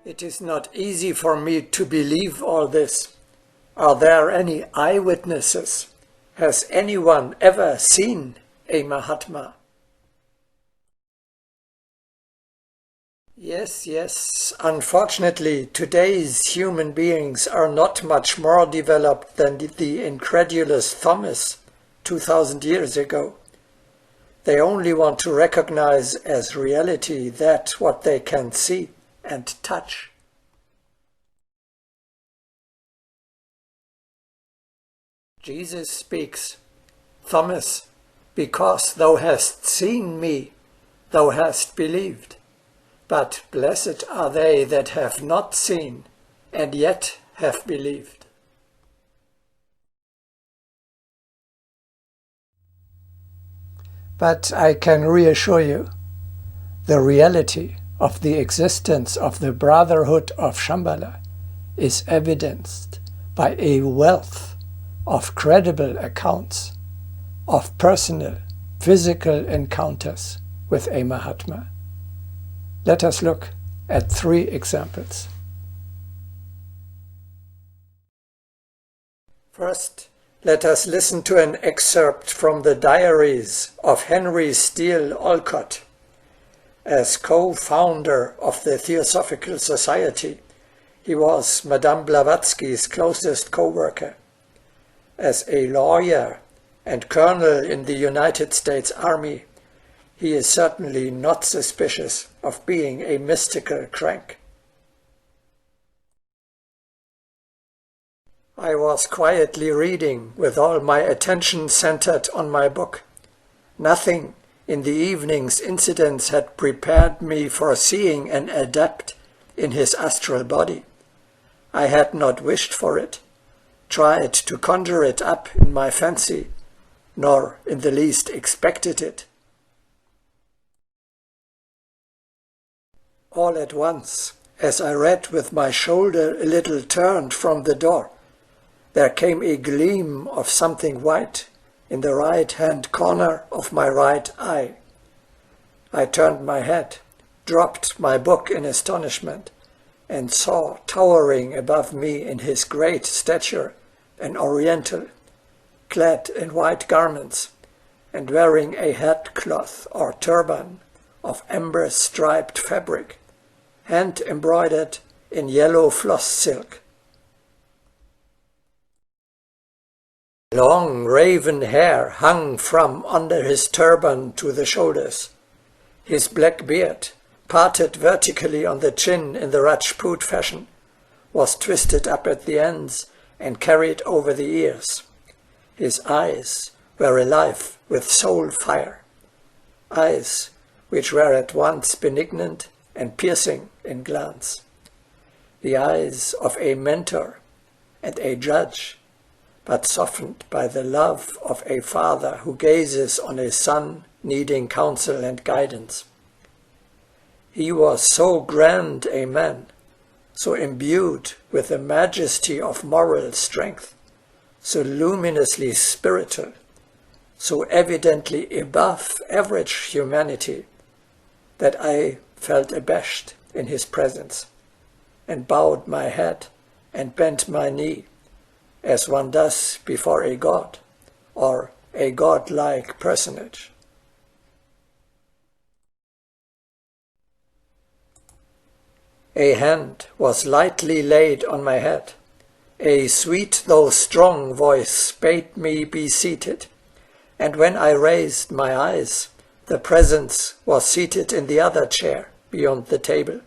It is not easy for me to believe all this. Are there any eyewitnesses? Has anyone ever seen a Mahatma? Yes. Unfortunately, today's human beings are not much more developed than the incredulous Thomas 2000 years ago. They only want to recognize as reality that what they can see and touch. Jesus speaks, "Thomas, because thou hast seen me, thou hast believed. But blessed are they that have not seen, and yet have believed." But I can reassure you, the reality of the existence of the Brotherhood of Shambhala is evidenced by a wealth of credible accounts of personal, physical encounters with a Mahatma. Let us look at 3 examples. First, let us listen to an excerpt from the diaries of Henry Steele Olcott. As co-founder of the Theosophical Society, he was Madame Blavatsky's closest co-worker. As a lawyer and colonel in the United States Army, he is certainly not suspicious of being a mystical crank. I was quietly reading with all my attention centered on my book. Nothing in the evening's incidents had prepared me for seeing an adept in his astral body. I had not wished for it, tried to conjure it up in my fancy, nor in the least expected it. All at once, as I read with my shoulder a little turned from the door, there came a gleam of something white in the right-hand corner of my right eye. I turned my head, dropped my book in astonishment, and saw towering above me in his great stature an Oriental, clad in white garments and wearing a headcloth or turban of amber-striped fabric, hand-embroidered in yellow floss silk. Long raven hair hung from under his turban to the shoulders. His black beard, parted vertically on the chin in the Rajput fashion, was twisted up at the ends and carried over the ears. His eyes were alive with soul fire, eyes which were at once benignant and piercing in glance, the eyes of a mentor and a judge, but softened by the love of a father who gazes on a son needing counsel and guidance. He was so grand a man, so imbued with the majesty of moral strength, so luminously spiritual, so evidently above average humanity, that I felt abashed in his presence, and bowed my head and bent my knee, as one does before a god, or a godlike personage. A hand was lightly laid on my head. A sweet though strong voice bade me be seated, and when I raised my eyes, the presence was seated in the other chair beyond the table.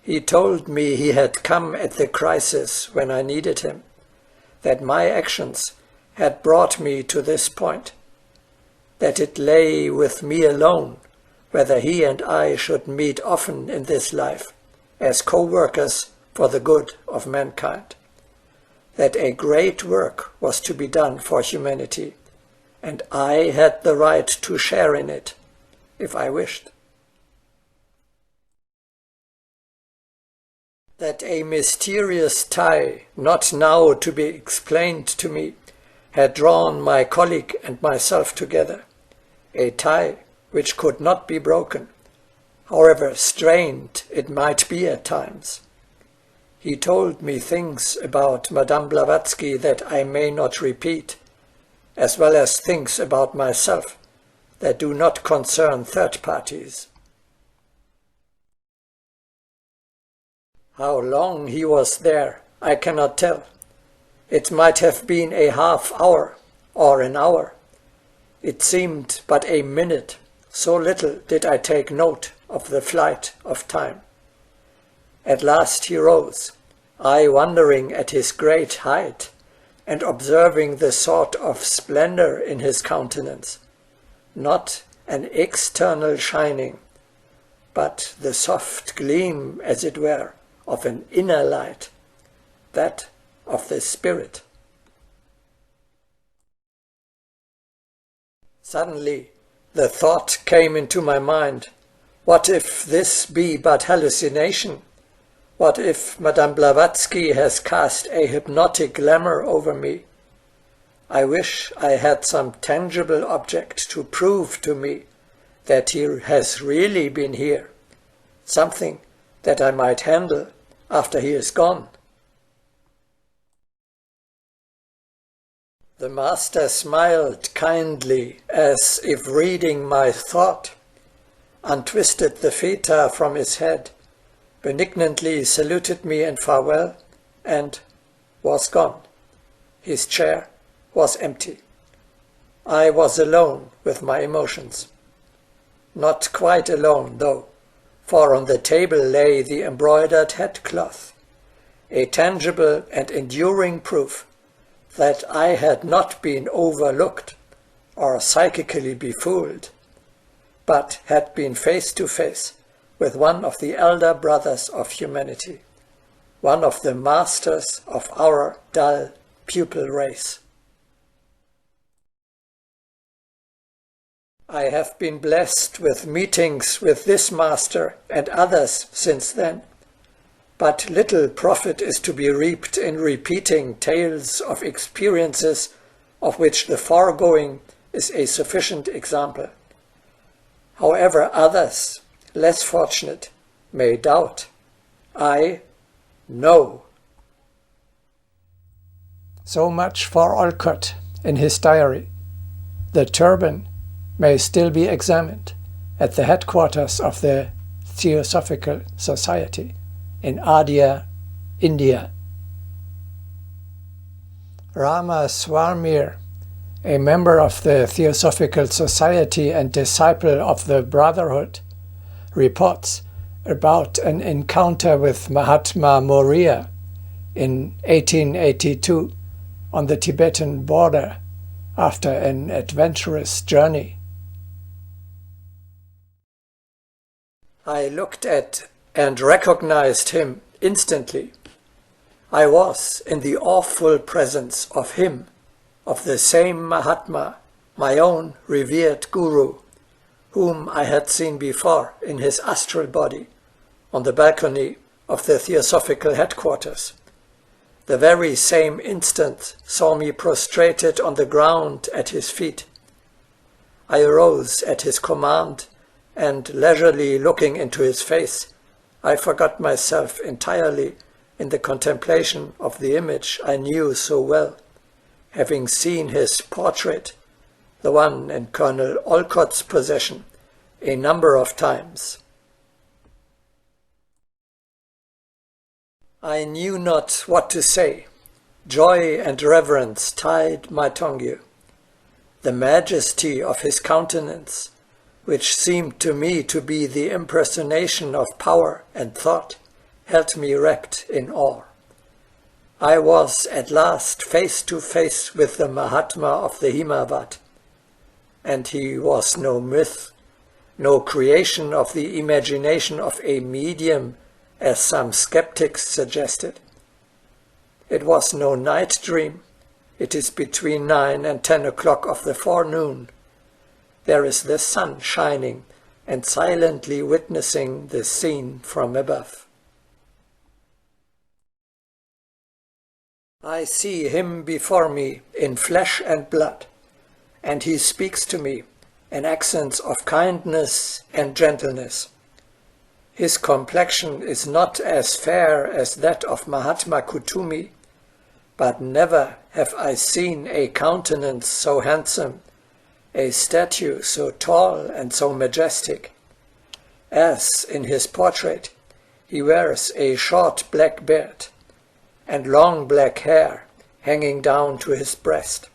He told me he had come at the crisis when I needed him, that my actions had brought me to this point, that it lay with me alone whether he and I should meet often in this life as co-workers for the good of mankind, that a great work was to be done for humanity, and I had the right to share in it, if I wished. That a mysterious tie, not now to be explained to me, had drawn my colleague and myself together, a tie which could not be broken, however strained it might be at times. He told me things about Madame Blavatsky that I may not repeat, as well as things about myself that do not concern third parties. How long he was there, I cannot tell. It might have been a half hour or an hour. It seemed but a minute, so little did I take note of the flight of time. At last he rose, I wondering at his great height, and observing the sort of splendor in his countenance, not an external shining, but the soft gleam, as it were, of an inner light, that of the spirit. Suddenly the thought came into my mind, what if this be but hallucination? What if Madame Blavatsky has cast a hypnotic glamour over me? I wish I had some tangible object to prove to me that he has really been here, something that I might handle after he is gone. The master smiled kindly, as if reading my thought, untwisted the feta from his head, benignantly saluted me in farewell, and was gone. His chair was empty. I was alone with my emotions. Not quite alone, though, for on the table lay the embroidered headcloth, a tangible and enduring proof that I had not been overlooked or psychically befooled, but had been face to face with one of the elder brothers of humanity, one of the masters of our dull pupil race. I have been blessed with meetings with this master and others since then, but little profit is to be reaped in repeating tales of experiences of which the foregoing is a sufficient example. However others, less fortunate, may doubt, I know. So much for Olcott in his diary. The turban may still be examined at the headquarters of the Theosophical Society in Adyar, India. Rama Swarmir, a member of the Theosophical Society and disciple of the Brotherhood, reports about an encounter with Mahatma Maurya in 1882 on the Tibetan border after an adventurous journey. I looked at and recognized him instantly. I was in the awful presence of him, of the same Mahatma, my own revered guru, whom I had seen before in his astral body on the balcony of the Theosophical headquarters. The very same instant saw me prostrated on the ground at his feet. I arose at his command, and leisurely looking into his face, I forgot myself entirely in the contemplation of the image I knew so well, having seen his portrait, the one in Colonel Olcott's possession, a number of times. I knew not what to say. Joy and reverence tied my tongue. The majesty of his countenance, which seemed to me to be the impersonation of power and thought, held me wrapped in awe. I was at last face to face with the Mahatma of the Himavad, and he was no myth, no creation of the imagination of a medium, as some skeptics suggested. It was no night dream. It is between 9 and 10 o'clock of the forenoon. There is the sun shining and silently witnessing the scene from above. I see him before me in flesh and blood, and he speaks to me in accents of kindness and gentleness. His complexion is not as fair as that of Mahatma Kutumi, but never have I seen a countenance so handsome, a statue so tall and so majestic. As in his portrait, he wears a short black beard and long black hair hanging down to his breast.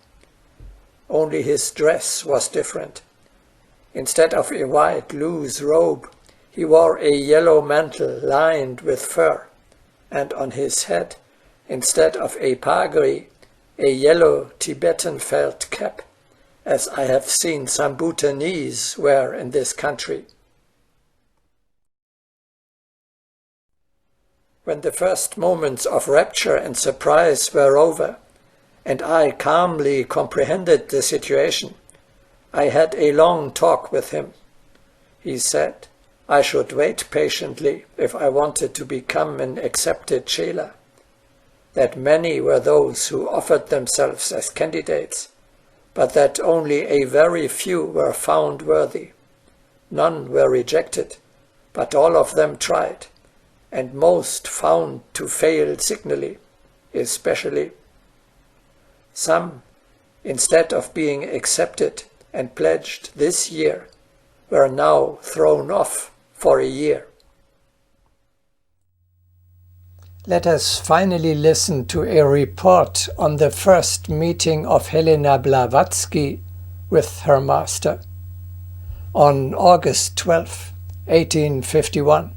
Only his dress was different. Instead of a white loose robe, he wore a yellow mantle lined with fur, and on his head, instead of a pagri, a yellow Tibetan felt cap, as I have seen some Bhutanese wear in this country. When the first moments of rapture and surprise were over, and I calmly comprehended the situation, I had a long talk with him. He said I should wait patiently if I wanted to become an accepted chela, that many were those who offered themselves as candidates, but that only a very few were found worthy. None were rejected, but all of them tried, and most found to fail signally, especially some, instead of being accepted and pledged this year, were now thrown off for a year. Let us finally listen to a report on the first meeting of Helena Blavatsky with her master. On August 12, 1851,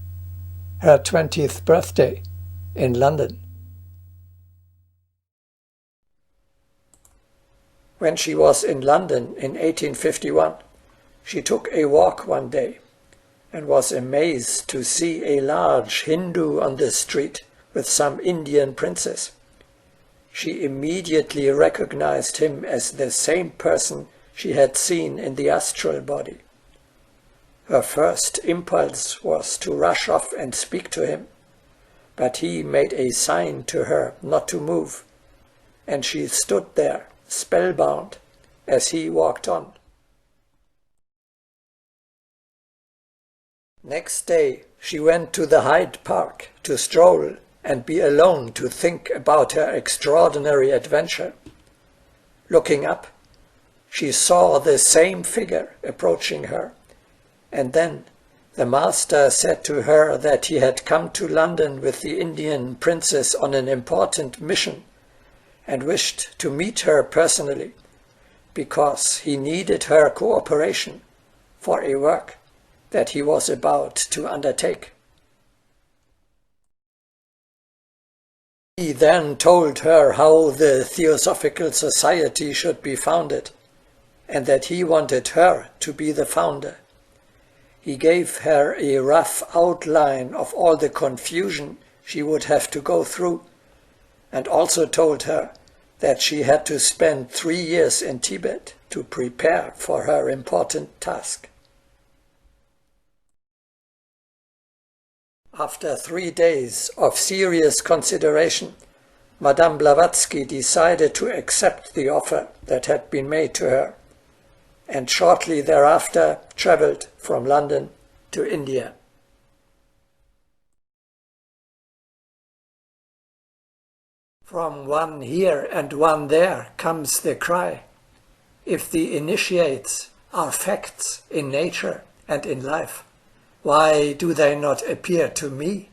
her 20th birthday in London. When she was in London in 1851, she took a walk one day and was amazed to see a large Hindu on the street with some Indian princess. She immediately recognized him as the same person she had seen in the astral body. Her first impulse was to rush off and speak to him, but he made a sign to her not to move, and she stood there spellbound as he walked on. Next day she went to the Hyde Park to stroll and be alone to think about her extraordinary adventure. Looking up, she saw the same figure approaching her, and then the master said to her that he had come to London with the Indian princess on an important mission and wished to meet her personally, because he needed her cooperation for a work that he was about to undertake. He then told her how the Theosophical Society should be founded, and that he wanted her to be the founder. He gave her a rough outline of all the confusion she would have to go through, and also told her that she had to spend 3 years in Tibet to prepare for her important task. After 3 days of serious consideration, Madame Blavatsky decided to accept the offer that had been made to her, and shortly thereafter travelled from London to India. From one here and one there comes the cry, if the initiates are facts in nature and in life, why do they not appear to me?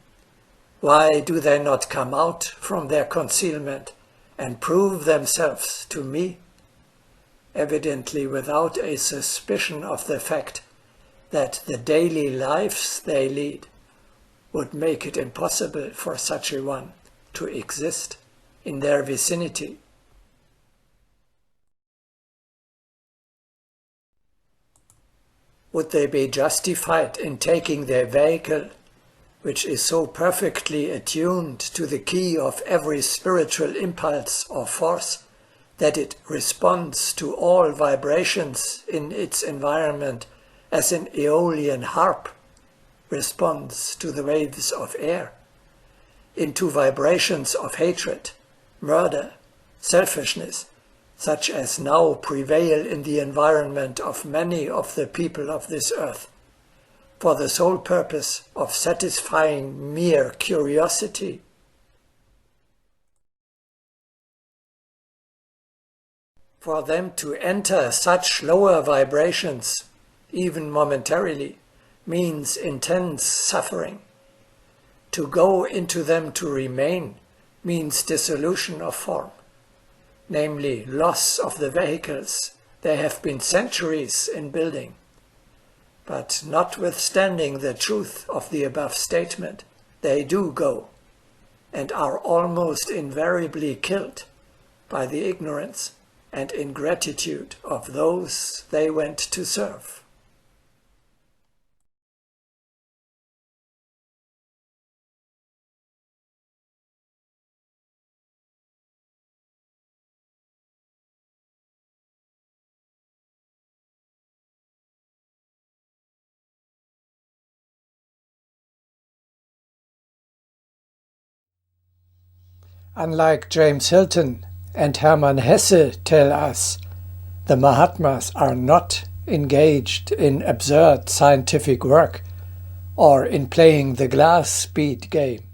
Why do they not come out from their concealment and prove themselves to me? Evidently without a suspicion of the fact that the daily lives they lead would make it impossible for such a one to exist in their vicinity. Would they be justified in taking their vehicle, which is so perfectly attuned to the key of every spiritual impulse or force that it responds to all vibrations in its environment as an Aeolian harp responds to the waves of air, into vibrations of hatred, murder, selfishness, such as now prevail in the environment of many of the people of this earth? for the sole purpose of satisfying mere curiosity. For them to enter such lower vibrations, even momentarily, means intense suffering. To go into them to remain means dissolution of form, namely loss of the vehicles they have been centuries in building. But notwithstanding the truth of the above statement, they do go, and are almost invariably killed by the ignorance and ingratitude of those they went to serve. Unlike James Hilton and Hermann Hesse tell us, the Mahatmas are not engaged in absurd scientific work or in playing the glass speed game.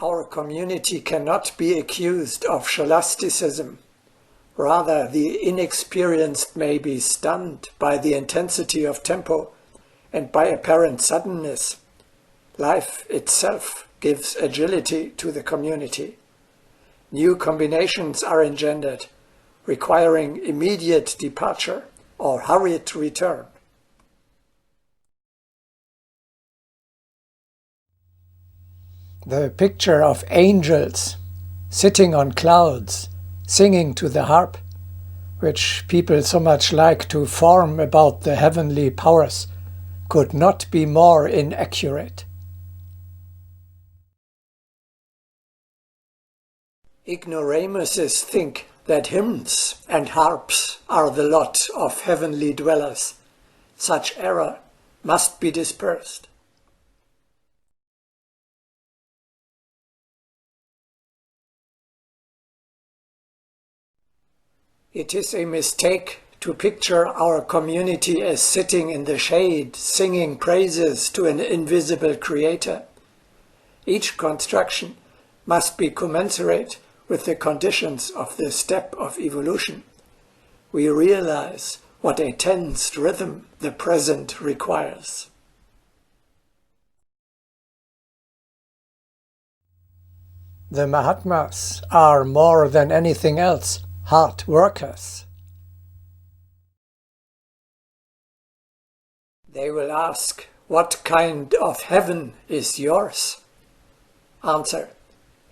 Our community cannot be accused of scholasticism. Rather, the inexperienced may be stunned by the intensity of tempo and by apparent suddenness. Life itself gives agility to the community. New combinations are engendered, requiring immediate departure or hurried return. The picture of angels sitting on clouds, singing to the harp, which people so much like to form about the heavenly powers, could not be more inaccurate. Ignoramuses think that hymns and harps are the lot of heavenly dwellers. Such error must be dispersed. It is a mistake to picture our community as sitting in the shade, singing praises to an invisible creator. Each construction must be commensurate with the conditions of the step of evolution. We realize what a tensed rhythm the present requires. The Mahatmas are more than anything else hard workers. They will ask, what kind of heaven is yours? Answer,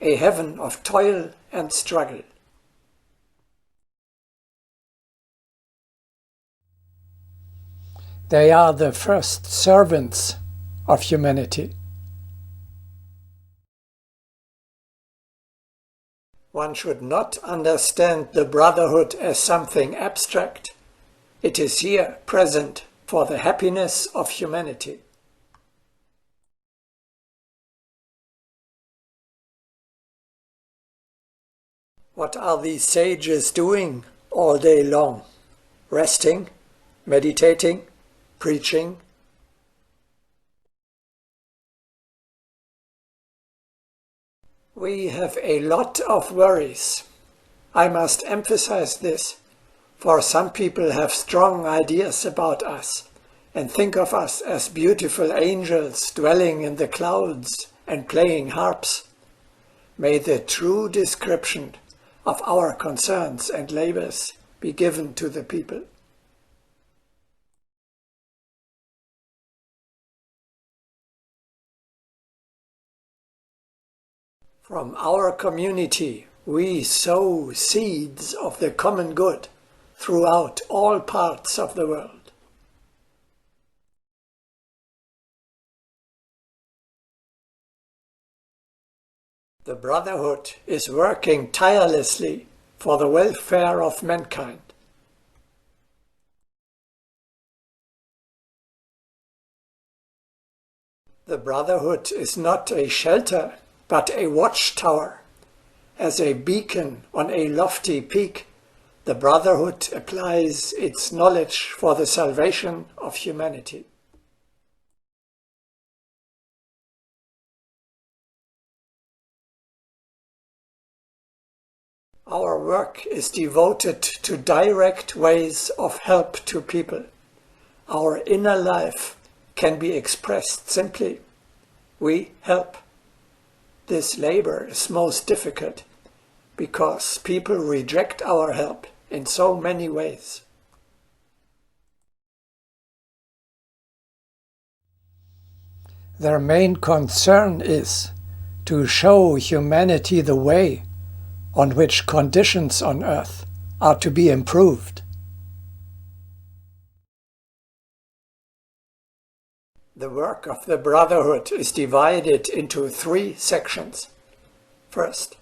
a heaven of toil and struggle. They are the first servants of humanity. One should not understand the brotherhood as something abstract. It is here present for the happiness of humanity. What are these sages doing all day long? Resting, meditating, preaching? We have a lot of worries. I must emphasize this, for some people have strong ideas about us and think of us as beautiful angels dwelling in the clouds and playing harps. May the true description of our concerns and labors be given to the people. From our community, we sow seeds of the common good throughout all parts of the world. The Brotherhood is working tirelessly for the welfare of mankind. The Brotherhood is not a shelter, but a watchtower. As a beacon on a lofty peak, The Brotherhood applies its knowledge for the salvation of humanity. Our work is devoted to direct ways of help to people. Our inner life can be expressed simply. We help. This labor is most difficult because people reject our help in so many ways. Their main concern is to show humanity the way on which conditions on earth are to be improved. The work of the Brotherhood is divided into 3 sections. First,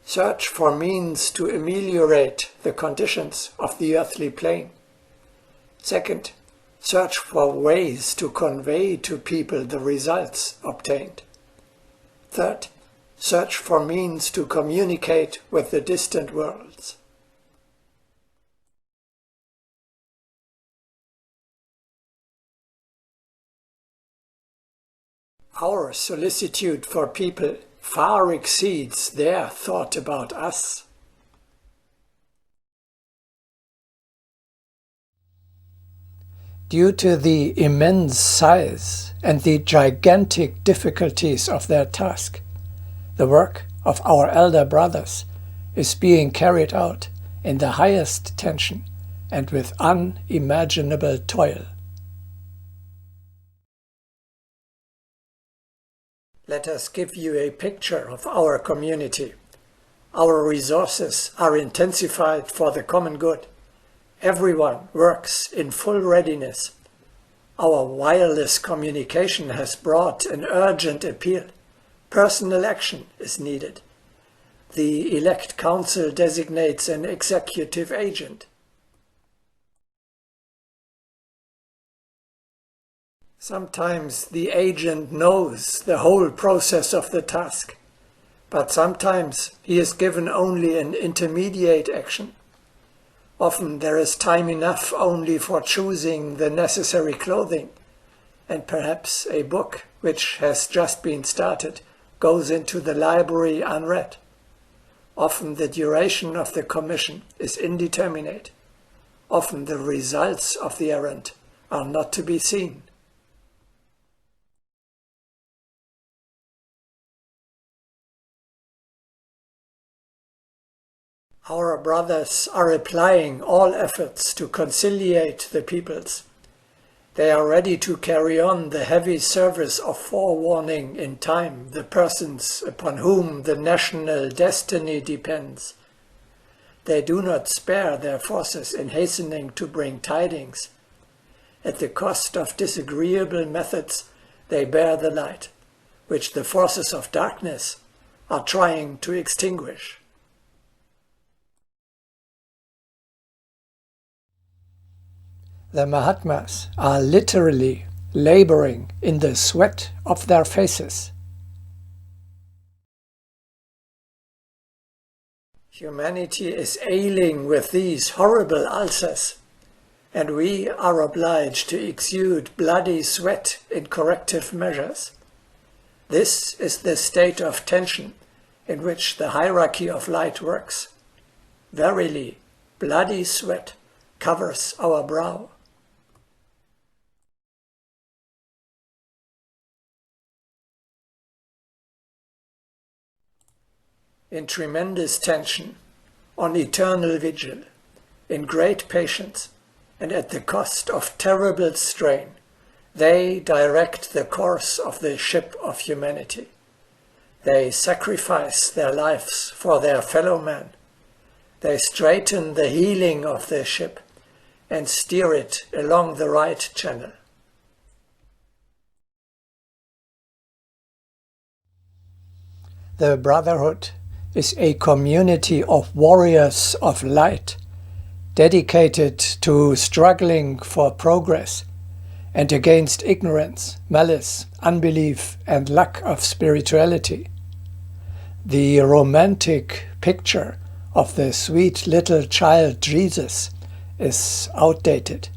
search for means to ameliorate the conditions of the earthly plane. Second, search for ways to convey to people the results obtained. Third, search for means to communicate with the distant worlds. Our solicitude for people far exceeds their thought about us. Due to the immense size and the gigantic difficulties of their task, the work of our elder brothers is being carried out in the highest tension and with unimaginable toil. Let us give you a picture of our community. Our resources are intensified for the common good. Everyone works in full readiness. Our wireless communication has brought an urgent appeal. Personal action is needed. The elect council designates an executive agent. Sometimes the agent knows the whole process of the task, but sometimes he is given only an intermediate action. Often there is time enough only for choosing the necessary clothing, and perhaps a book which has just been started goes into the library unread. Often the duration of the commission is indeterminate. Often the results of the errand are not to be seen. Our brothers are applying all efforts to conciliate the peoples. They are ready to carry on the heavy service of forewarning in time the persons upon whom the national destiny depends. They do not spare their forces in hastening to bring tidings. At the cost of disagreeable methods, they bear the light, which the forces of darkness are trying to extinguish. The Mahatmas are literally laboring in the sweat of their faces. Humanity is ailing with these horrible ulcers, and we are obliged to exude bloody sweat in corrective measures. This is the state of tension in which the hierarchy of light works. Verily, bloody sweat covers our brow. In tremendous tension, on eternal vigil, in great patience, and at the cost of terrible strain, they direct the course of the ship of humanity. They sacrifice their lives for their fellow man. They straighten the heeling of the ship and steer it along the right channel. The Brotherhood is a community of warriors of light, dedicated to struggling for progress and against ignorance, malice, unbelief, and lack of spirituality. The romantic picture of the sweet little child Jesus is outdated.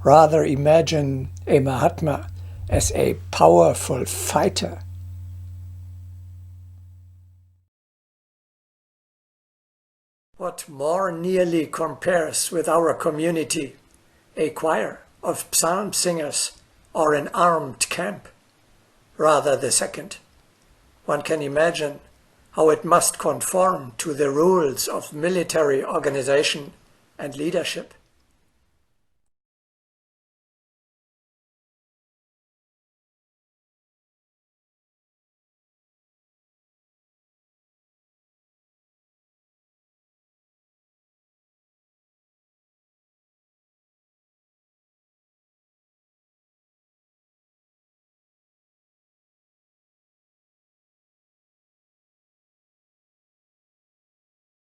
Rather imagine a Mahatma as a powerful fighter. What more nearly compares with our community, a choir of psalm singers or an armed camp? Rather the second. One can imagine how it must conform to the rules of military organization and leadership.